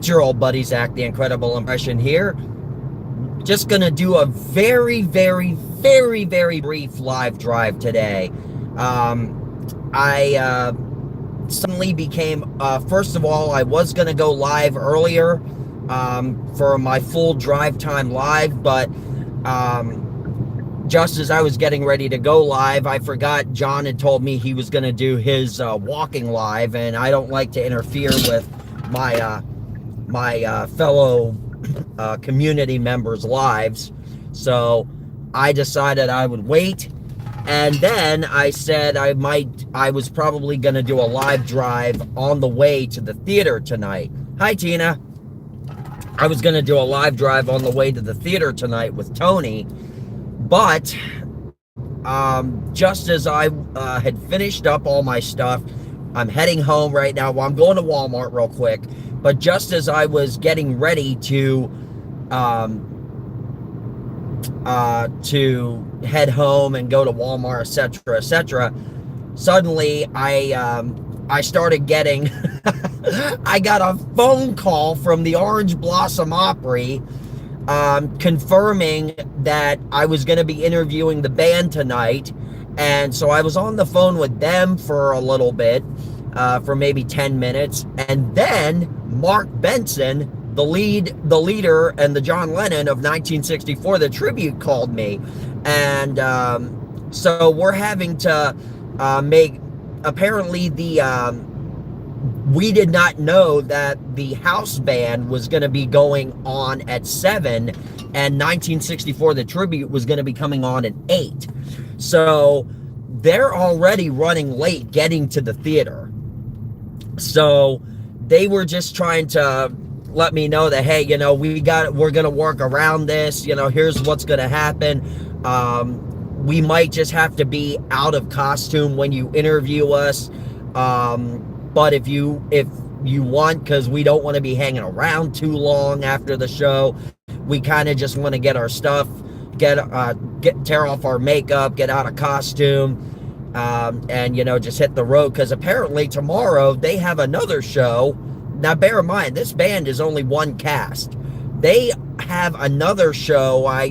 Your old buddy Zach, the Incredible Impression here. Just gonna do a very, very, very, very brief live drive today. I suddenly became, first of all, I was gonna go live earlier for my full drive time live, but just as I was getting ready to go live, I forgot John had told me he was gonna do his walking live, and I don't like to interfere with my fellow community members' lives. So I decided I would wait. And then I said I was probably going to do a live drive on the way to the theater tonight. Hi, Tina. I was going to do a live drive on the way to the theater tonight with Tony. But just as I had finished up all my stuff, I'm heading home right now. Well, I'm going to Walmart real quick. But just as I was getting ready to head home and go to Walmart, etc., suddenly I started getting I got a phone call from the Orange Blossom Opry confirming that I was going to be interviewing the band tonight. And so I was on the phone with them for a little bit, for maybe 10 minutes, and then Mark Benson, the leader, and the John Lennon of 1964, the tribute, called me, and so we're having to make. Apparently, we did not know that the house band was going to be going on at 7, and 1964, the tribute, was going to be coming on at 8. So they're already running late getting to the theater. So they were just trying to let me know that, hey, we're going to work around this. Here's what's going to happen. We might just have to be out of costume when you interview us. But if you want, because we don't want to be hanging around too long after the show, we kind of just want to get our stuff, tear off our makeup, get out of costume, and just hit the road, because apparently tomorrow they have another show. Now bear in mind, this band is only one cast. They have another show. I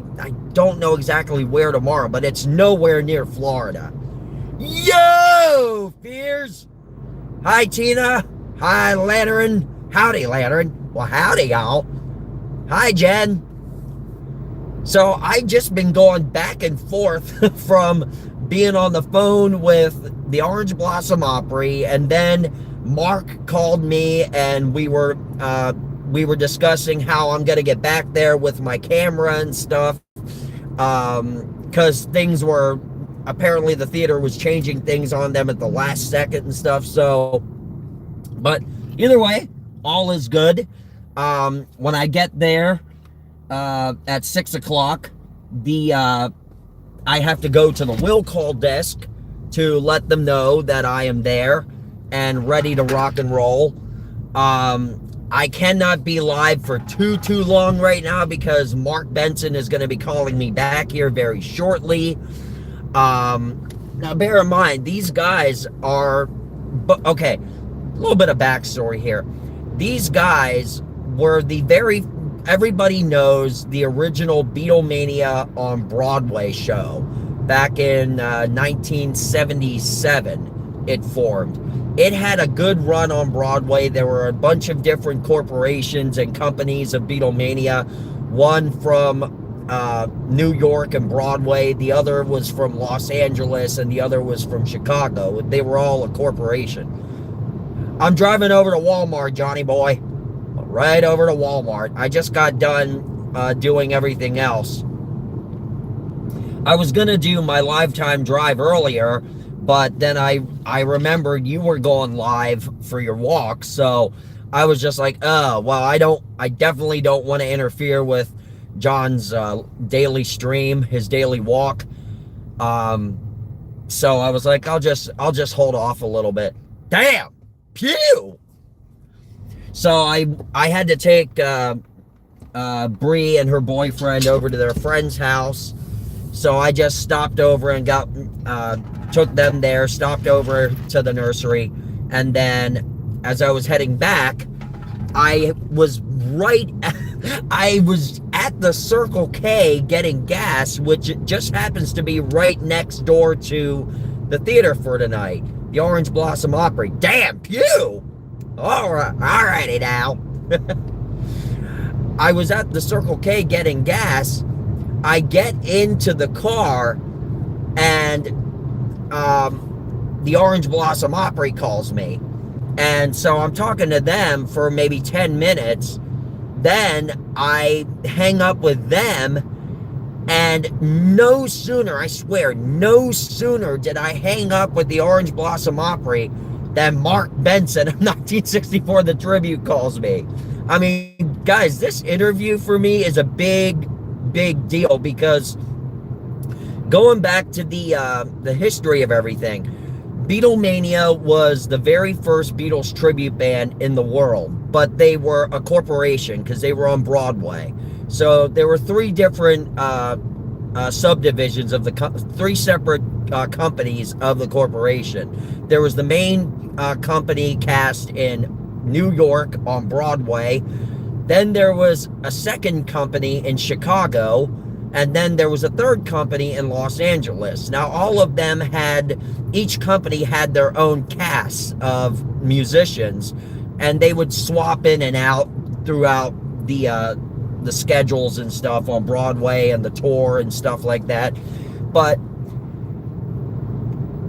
don't know exactly where tomorrow, but it's nowhere near Florida. Yo, Fears! Hi, Tina. Hi, Lantern. Howdy, Lantern. Well, howdy, y'all. Hi, Jen. So I've just been going back and forth from being on the phone with the Orange Blossom Opry, and then Mark called me, and we were discussing how I'm gonna get back there with my camera and stuff, because things were, apparently the theater was changing things on them at the last second and stuff. So, but either way, all is good. When I get there at 6 o'clock, I have to go to the will call desk to let them know that I am there and ready to rock and roll. I cannot be live for too long right now, because Mark Benson is going to be calling me back here very shortly. Now bear in mind, these guys are, okay, a little bit of backstory here. These guys were everybody knows the original Beatlemania on Broadway show. Back in 1977, it formed. It had a good run on Broadway. There were a bunch of different corporations and companies of Beatlemania. One from New York and Broadway. The other was from Los Angeles, and the other was from Chicago. They were all a corporation. I'm driving over to Walmart, Johnny boy. Right over to Walmart. I just got done doing everything else. I was going to do my live time drive earlier, but then I remembered you were going live for your walk, so I was just like, oh, well, I definitely don't want to interfere with John's daily stream, his daily walk. So I was like, I'll just hold off a little bit. Damn! Pew! So I had to take Bree and her boyfriend over to their friend's house. So I just stopped over and took them there, stopped over to the nursery, and then as I was heading back, I was right, I was at the Circle K getting gas, which just happens to be right next door to the theater for tonight, the Orange Blossom Opry. Damn, pew! Alrighty now. I was at the Circle K getting gas. I get into the car, and the Orange Blossom Opry calls me. And so I'm talking to them for maybe 10 minutes. Then I hang up with them, and no sooner, I swear, no sooner did I hang up with the Orange Blossom Opry than Mark Benson of 1964 The Tribute calls me. I mean, guys, this interview for me is a big deal, because going back to the history of everything, Beatlemania was the very first Beatles tribute band in the world, but they were a corporation because they were on Broadway. So there were three different subdivisions of three separate companies of the corporation. There was the main company cast in New York on Broadway. Then there was a second company in Chicago, and then there was a third company in Los Angeles. Now, all of them each company had their own cast of musicians, and they would swap in and out throughout the schedules and stuff on Broadway and the tour and stuff like that. But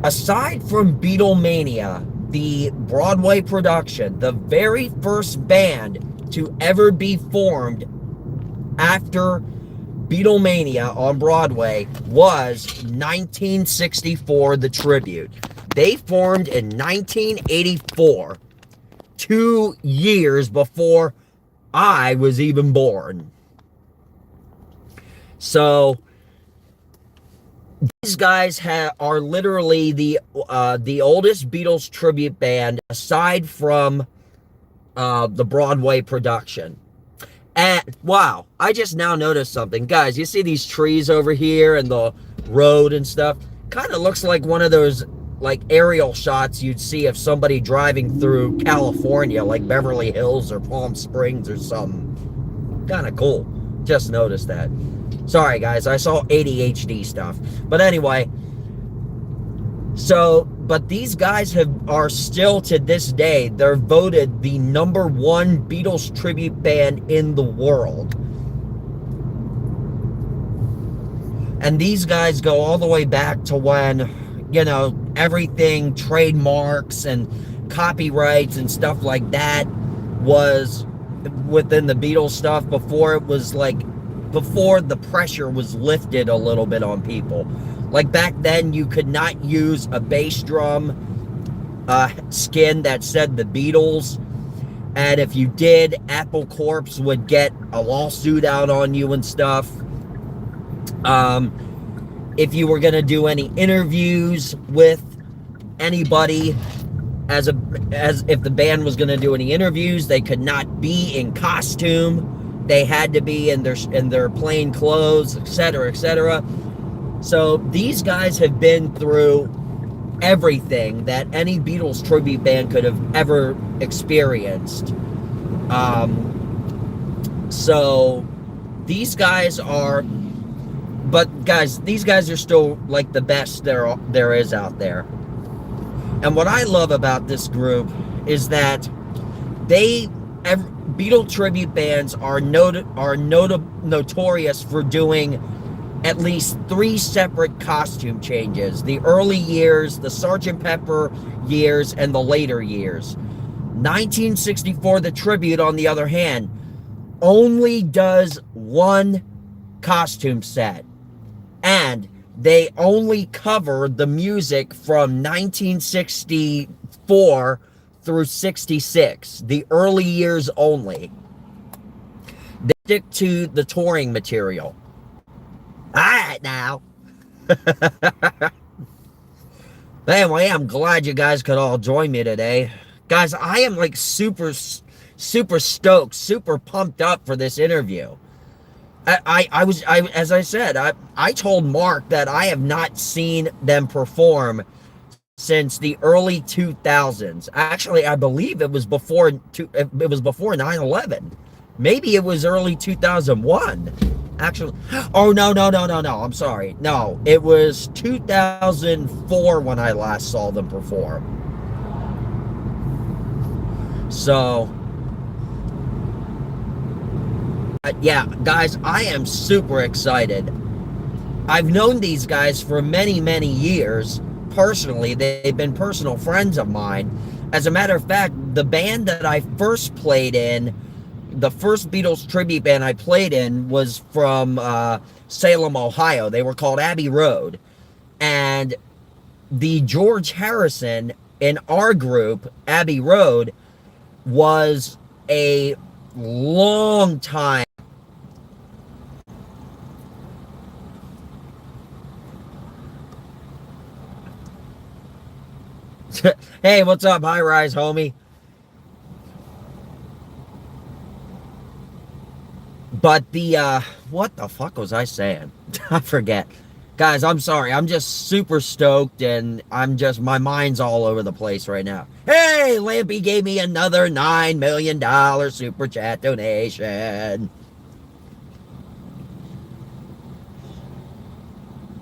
aside from Beatlemania, the Broadway production, the very first band to ever be formed after Beatlemania on Broadway was 1964 The Tribute. They formed in 1984, 2 years before I was even born. So these guys are literally the oldest Beatles tribute band aside from the Broadway production. And wow, I just now noticed something. Guys, you see these trees over here and the road and stuff? Kind of looks like one of those like aerial shots you'd see of somebody driving through California, like Beverly Hills or Palm Springs or something. Kind of cool. Just noticed that. Sorry guys, I saw ADHD stuff. But anyway, but these guys are still to this day, they're voted the #1 Beatles tribute band in the world. And these guys go all the way back to when, everything, trademarks and copyrights and stuff like that was within the Beatles stuff before the pressure was lifted a little bit on people. Like back then, you could not use a bass drum skin that said the Beatles. And if you did, Apple Corps would get a lawsuit out on you and stuff. If you were going to do any interviews with anybody, as if the band was going to do any interviews, they could not be in costume. They had to be in their plain clothes, etc., etc. So these guys have been through everything that any Beatles tribute band could have ever experienced. So these guys are, but guys, these guys are still like the best there is out there. And what I love about this group is that Beatle tribute bands are notorious for doing at least 3 separate costume changes. The early years, the Sgt. Pepper years, and the later years. 1964 The Tribute, on the other hand, only does 1 costume set. And they only cover the music from 1964 through 66. The early years only. They stick to the touring material. Alright now. Anyway, I'm glad you guys could all join me today. Guys, I am like super stoked, super pumped up for this interview. As I said, I told Mark that I have not seen them perform since the early 2000s. Actually, I believe it was before 9/11. Maybe it was early 2001. Actually, oh no, no, no, no, no. I'm sorry. No, it was 2004 when I last saw them perform. So, yeah, guys, I am super excited. I've known these guys for many, many years. Personally, they've been personal friends of mine. As a matter of fact, the band that I first played in, the first Beatles tribute band I played in, was from Salem, Ohio. They were called Abbey Road. And the George Harrison in our group, Abbey Road, was a long time. Hey, what's up? High rise, homie. But what the fuck was I saying? I forget. Guys, I'm sorry. I'm just super stoked and my mind's all over the place right now. Hey, Lampy gave me another $9 million super chat donation.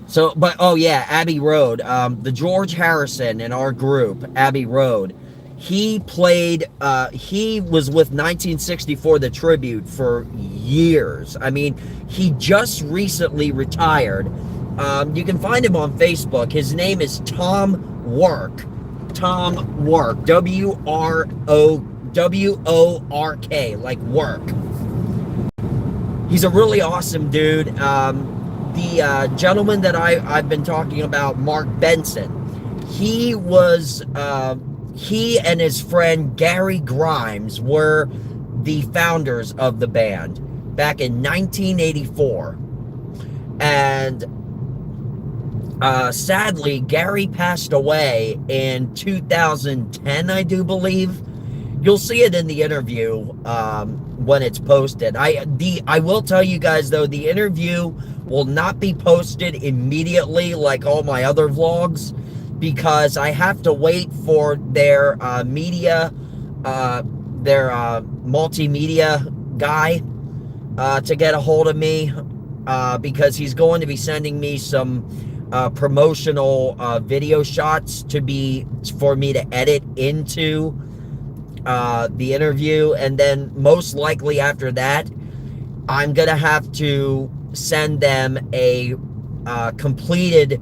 So, but, oh yeah, Abbey Road. The George Harrison in our group, Abbey Road, he was with 1964 The Tribute for years. I mean, he just recently retired. You can find him on Facebook. His name is Tom Work. Tom Work. W-O-R-K, like work. He's a really awesome dude. The gentleman that I've been talking about, Mark Benson, he and his friend Gary Grimes were the founders of the band back in 1984. And sadly, Gary passed away in 2010, I do believe. You'll see it in the interview when it's posted. I will tell you guys, though, the interview will not be posted immediately like all my other vlogs, because I have to wait for their multimedia guy to get a hold of me, because he's going to be sending me some promotional video shots for me to edit into the interview. And then most likely after that, I'm gonna have to send them a completed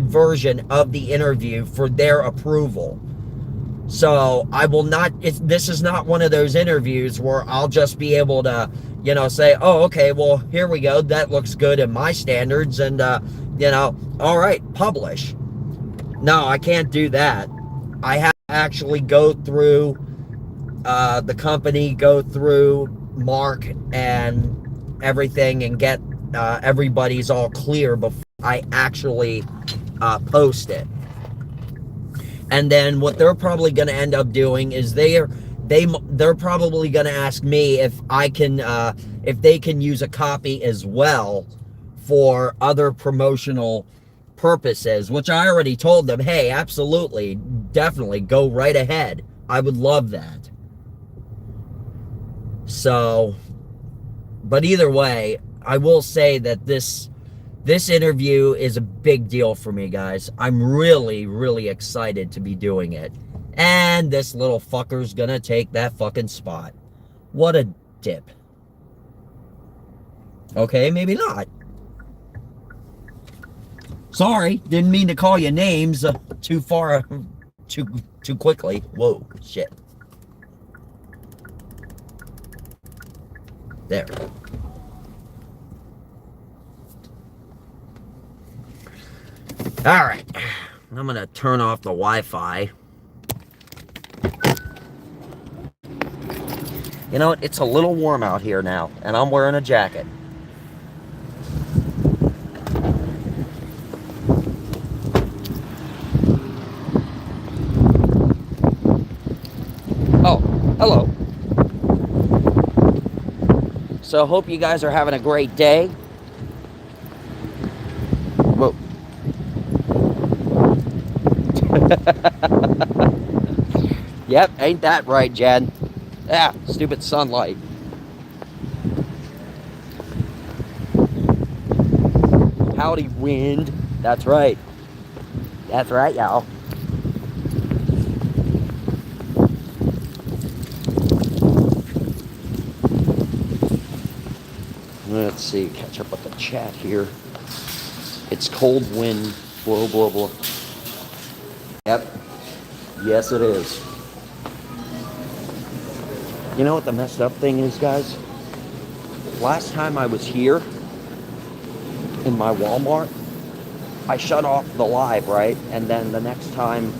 version of the interview for their approval. So I will not, this is not one of those interviews where I'll just be able to, say, oh, okay, well, here we go, that looks good in my standards, and all right, publish. No, I can't do that. I have to actually go through the company, go through Mark and everything, and get everybody's all clear before I actually post it. And then what they're probably going to end up doing is they're probably going to ask me if I can if they can use a copy as well for other promotional purposes, which I already told them, hey, absolutely, definitely, go right ahead. I would love that. So, but either way, I will say that this interview is a big deal for me, guys. I'm really, really excited to be doing it. And this little fucker's gonna take that fucking spot. What a dip. Okay, maybe not. Sorry, didn't mean to call you names too quickly. Whoa, shit. There. All right, I'm gonna turn off the Wi-Fi. You know what? It's a little warm out here now, and I'm wearing a jacket. Oh, hello. So hope you guys are having a great day. Whoa. Yep, ain't that right, Jen? Yeah, stupid sunlight. Howdy, wind. That's right. That's right, y'all. Let's see, catch up with the chat here. It's cold wind, blow, blow, blow. Yep. Yes, it is. You know what the messed up thing is, guys? Last time I was here in my Walmart, I shut off the live, right? And then the next time,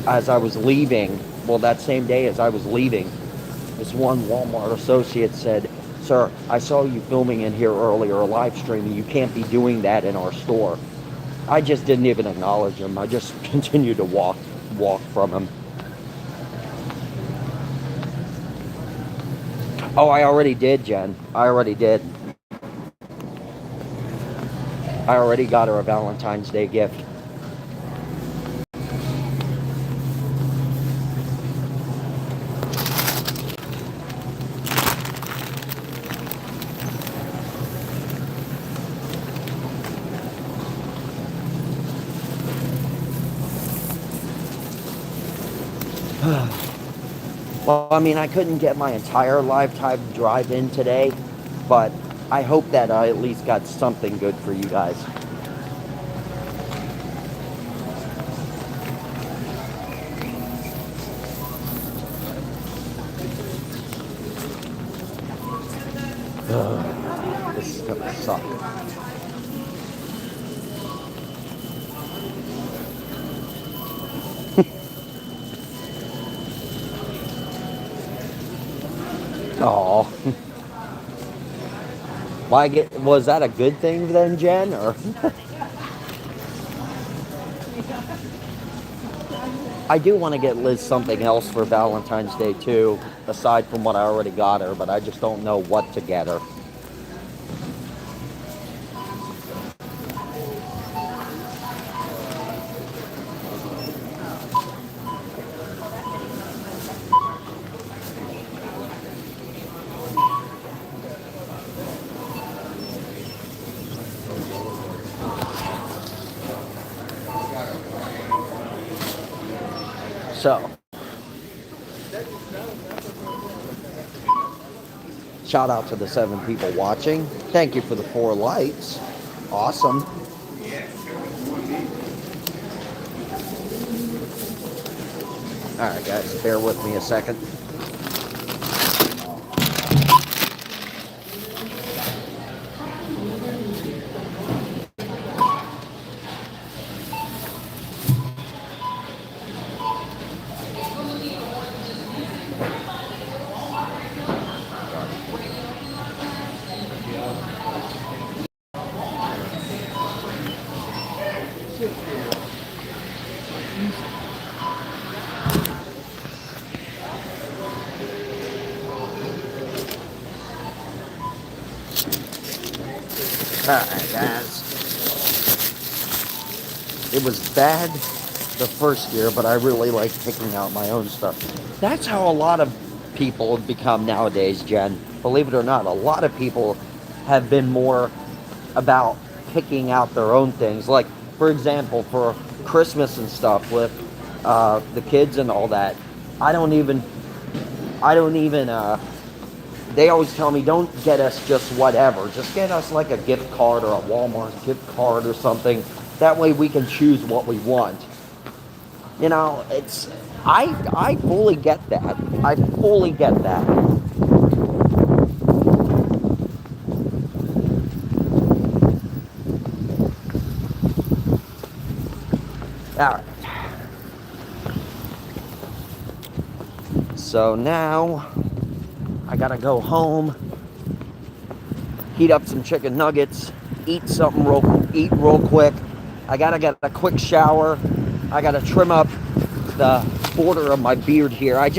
as I was leaving, well, that same day as I was leaving, this one Walmart associate said, "Sir, I saw you filming in here earlier, live streaming. You can't be doing that in our store." I just didn't even acknowledge him. I just continued to walk from him. Oh, I already did, Jen. I already did. I already got her a Valentine's Day gift. Well, I mean, I couldn't get my entire lifetime drive in today, but I hope that I at least got something good for you guys. This is gonna suck. Oh. Was that a good thing then, Jen? Or I do want to get Liz something else for Valentine's Day too, aside from what I already got her, but I just don't know what to get her. So, shout out to the 7 people watching. Thank you for the 4 likes. Awesome. Alright guys, bear with me a second. Alright guys. It was bad the first year, but I really like picking out my own stuff. That's how a lot of people have become nowadays, Jen. Believe it or not, a lot of people have been more about picking out their own things. Like, for example, for Christmas and stuff with the kids and all that, they always tell me, don't get us just whatever. Just get us like a gift card or a Walmart gift card or something. That way we can choose what we want. You know, I fully get that. I fully get that. Alright. So now I gotta go home, heat up some chicken nuggets, eat real quick. I gotta get a quick shower. I gotta trim up the border of my beard here. I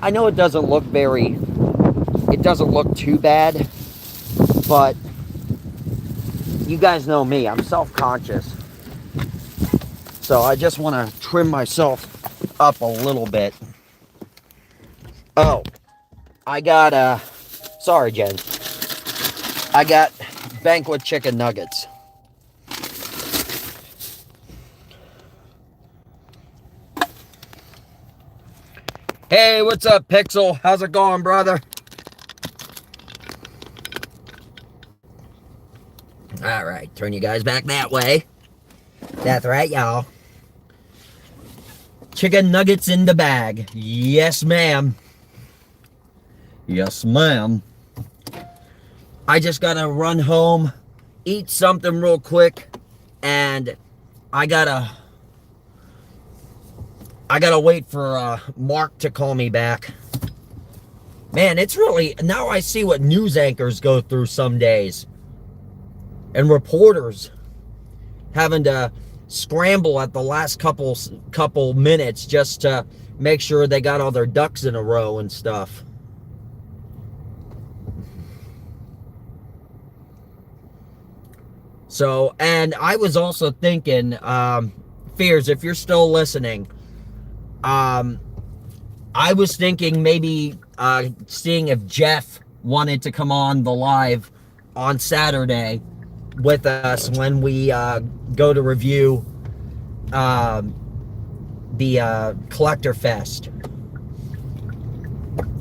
know it doesn't look too bad, but you guys know me, I'm self-conscious. So I just want to trim myself up a little bit. Oh, I got, sorry, Jen. I got Banquet chicken nuggets. Hey, what's up, Pixel? How's it going, brother? All right, turn you guys back that way. That's right, y'all. Chicken nuggets in the bag. Yes, ma'am. Yes, ma'am. I just gotta run home, eat something real quick, and I gotta wait for Mark to call me back. Man, it's really, now I see what news anchors go through some days. And reporters having to scramble at the last couple minutes just to make sure they got all their ducks in a row and stuff. So, and I was also thinking, Fears, if you're still listening, I was thinking maybe seeing if Jeff wanted to come on the live on Saturday with us when we go to review the Collector Fest.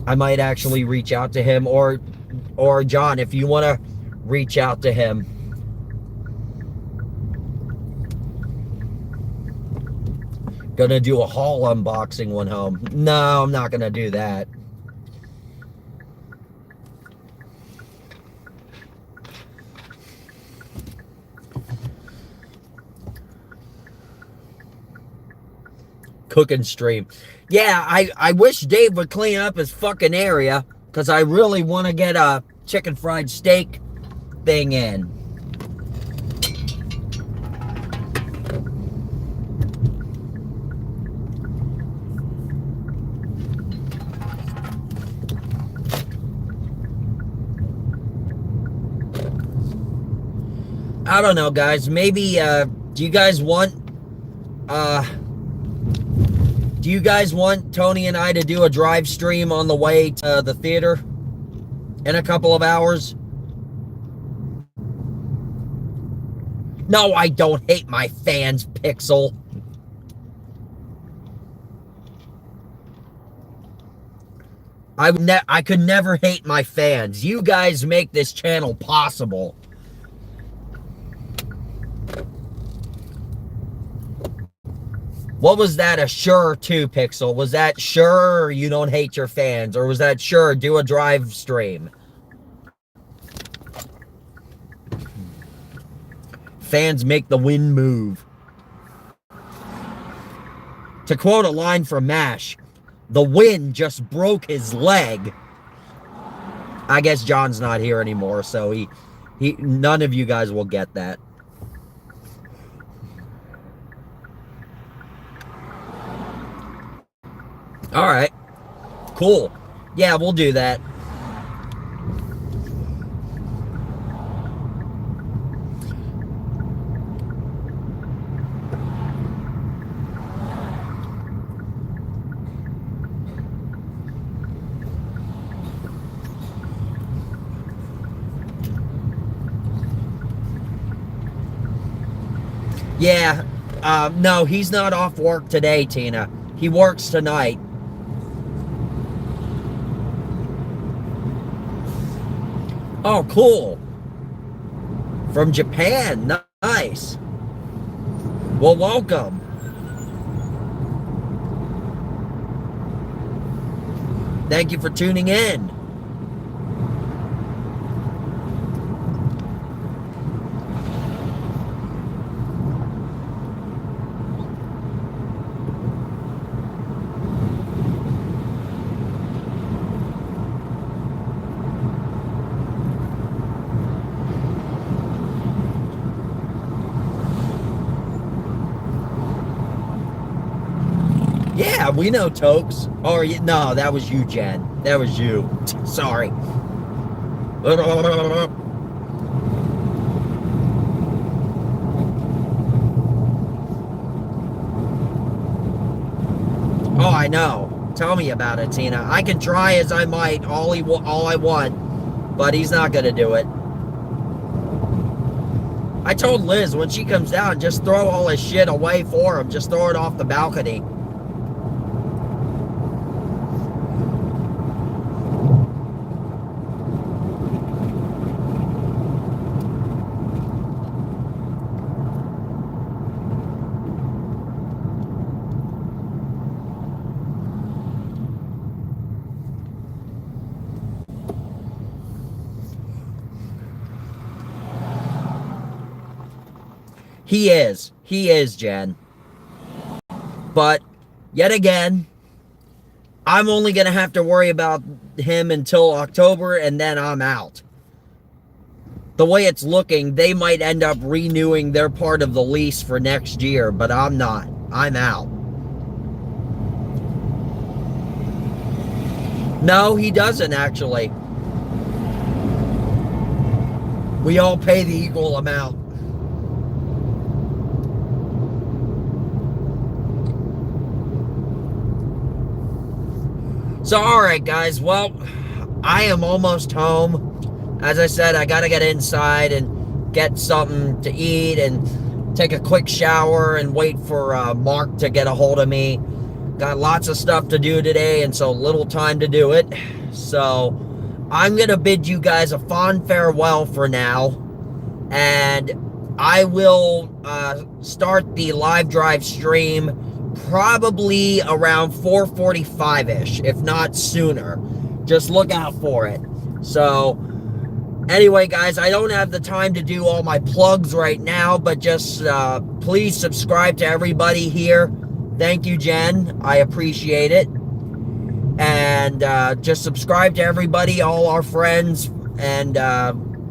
I might actually reach out to him, or John, if you want to reach out to him. Gonna do a haul unboxing one home. No, I'm not gonna do that. Cooking stream. Yeah, I wish Dave would clean up his fucking area, because I really want to get a chicken fried steak thing in. I don't know, guys. Maybe, do you guys want Tony and I to do a drive stream on the way to the theater in a couple of hours? No, I don't hate my fans, Pixel. I could never hate my fans. You guys make this channel possible. What was that a sure to, Pixel? Was that sure you don't hate your fans? Or was that sure do a drive stream? Fans make the wind move. To quote a line from MASH, the wind just broke his leg. I guess John's not here anymore, so none of you guys will get that. All right, cool. Yeah, we'll do that. Yeah, no, he's not off work today, Tina. He works tonight. Oh, cool. From Japan. Nice. Well, welcome. Thank you for tuning in. Yeah, we know Tokes. Or no, that was you, Jen. That was you. Sorry. Oh, I know. Tell me about it, Tina. I can try as I might, all I want, but he's not gonna do it. I told Liz when she comes down, just throw all his shit away for him. Just throw it off the balcony. He is. He is, Jen. But, yet again, I'm only going to have to worry about him until October, and then I'm out. The way it's looking, they might end up renewing their part of the lease for next year, but I'm not. I'm out. No, he doesn't, actually. We all pay the equal amount. So, all right, guys. Well, I am almost home. As I said, I got to get inside and get something to eat and take a quick shower and wait for Mark to get a hold of me. Got lots of stuff to do today, and so little time to do it. So, I'm going to bid you guys a fond farewell for now. And I will start the live drive stream probably around 4:45-ish, if not sooner. Just look out for it. So, anyway, guys, I don't have the time to do all my plugs right now, but just please subscribe to everybody here. Thank you, Jen. I appreciate it. And just subscribe to everybody, all our friends and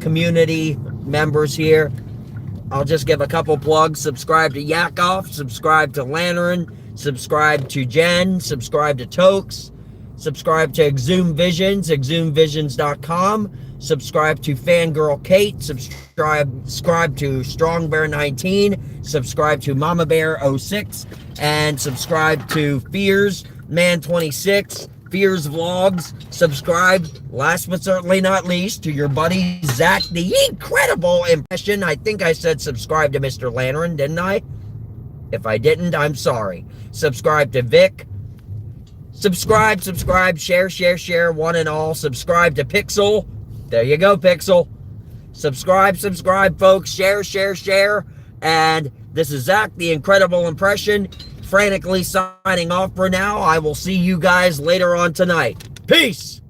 community members here. I'll just give a couple plugs. Subscribe to Yakov, subscribe to Lantern, subscribe to Jen, subscribe to Tokes, subscribe to Exhumed Visions, exhumedvisions.com, subscribe to Fangirl Kate, subscribe to Strong Bear 19, subscribe to Mama Bear 06, and subscribe to Fears Man 26, Fears Vlogs. Subscribe, last but certainly not least, to your buddy Zach the Incredible Impression. I think I said subscribe to Mr. Lantern, didn't I? If I didn't, I'm sorry. Subscribe to Vic. Subscribe, share, one and all. Subscribe to Pixel. There you go, Pixel. Subscribe, folks. Share. And this is Zach the Incredible Impression, frantically signing off for now. I will see you guys later on tonight. Peace!